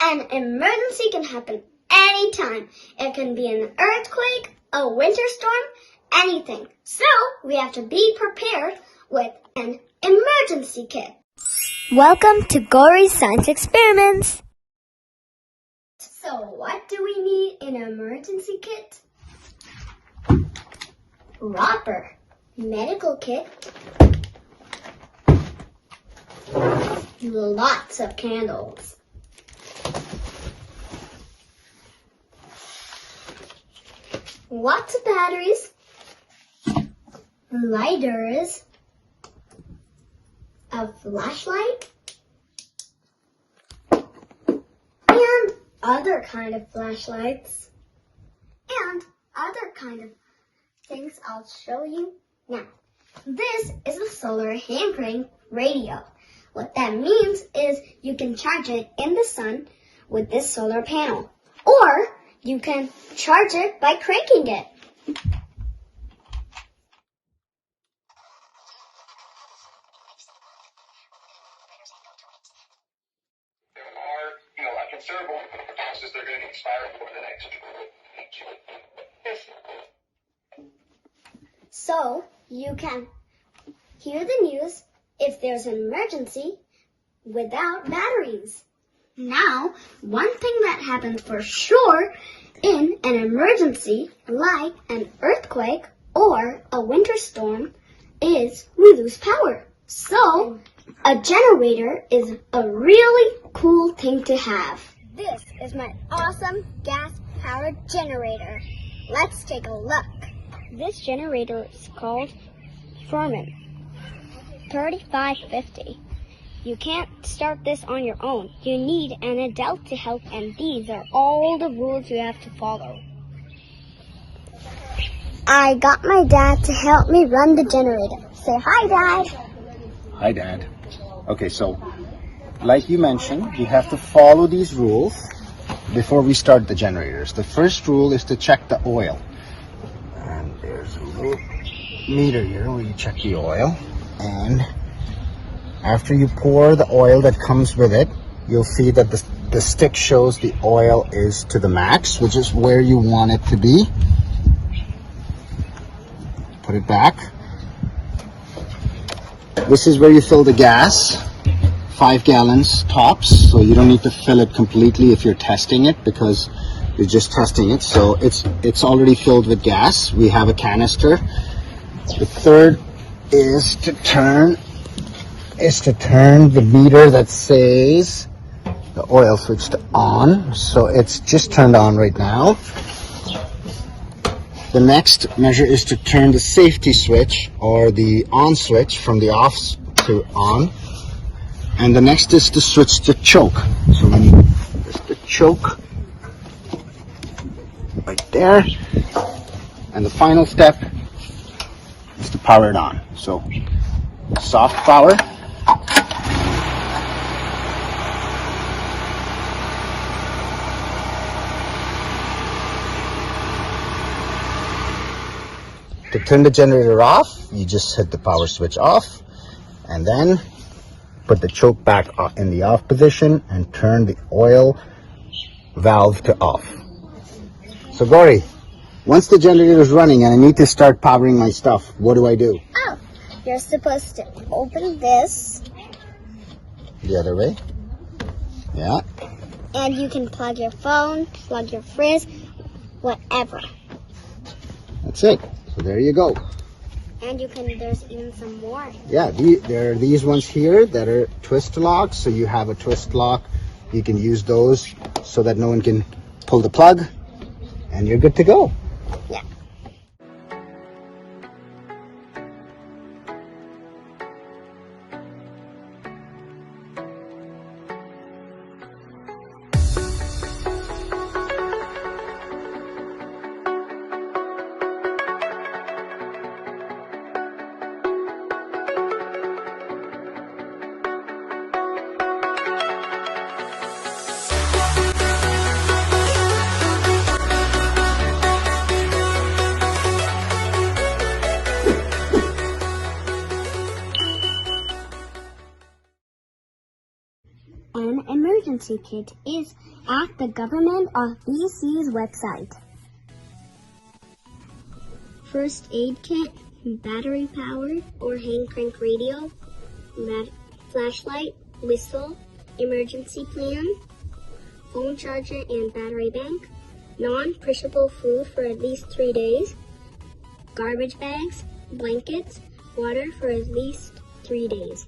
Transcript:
An emergency can happen anytime. It can be an earthquake, a winter storm, anything. So we have to be prepared with an emergency kit. Welcome to Gauri's Science Experiments. So what do we need in an emergency kit? Wrapper, medical kit, lots of candles, lots of batteries, lighters, a flashlight, and other kind of flashlights, and other kind of things I'll show you now. This is a solar hand crank radio. What that means is you can charge it in the sun with this solar panel, or you can charge it by cranking it. There are, a considerable number of houses that are going to expire for the next So you can hear the news if there's an emergency without batteries. Now, one thing that happens for sure in an emergency, like an earthquake or a winter storm, is we lose power. So, a generator is a really cool thing to have. This is my awesome gas-powered generator. Let's take a look. This generator is called Furman 3550. You can't start this on your own. You need an adult to help, and these are all the rules you have to follow. I got my dad to help me run the generator. Say hi, Dad. Hi, Dad. Okay, so like you mentioned, you have to follow these rules before we start the generators. The first rule is to check the oil. And there's a little meter here where you check the oil. And after you pour the oil that comes with it, you'll see that the stick shows the oil is to the max, which is where you want it to be. Put it back. This is where you fill the gas, 5 gallons tops, so you don't need to fill it completely if you're testing it, because you're just testing it. So it's already filled with gas. We have a canister. The third is to turn the meter that says the oil switch to on. So it's just turned on right now. The next measure is to turn the safety switch or the on switch from the off to on. And the next is to switch to choke. So when you press the choke right there. And the final step is to power it on. So soft power. To turn the generator off, you just hit the power switch off and then put the choke back in the off position and turn the oil valve to off. So Gauri, once the generator is running and I need to start powering my stuff, what do I do? Oh, you're supposed to open this. The other way. Yeah. And you can plug your phone, plug your fridge, whatever. That's it. So there you go. And there's even some more. Yeah, there are these ones here that are twist locks. So you have a twist lock. You can use those so that no one can pull the plug and you're good to go. Yeah. emergency kit is at the Government of BC's website. First aid kit, battery powered or hand crank radio, flashlight, whistle, emergency plan, phone charger and battery bank, non-perishable food for at least 3 days, garbage bags, blankets, water for at least 3 days.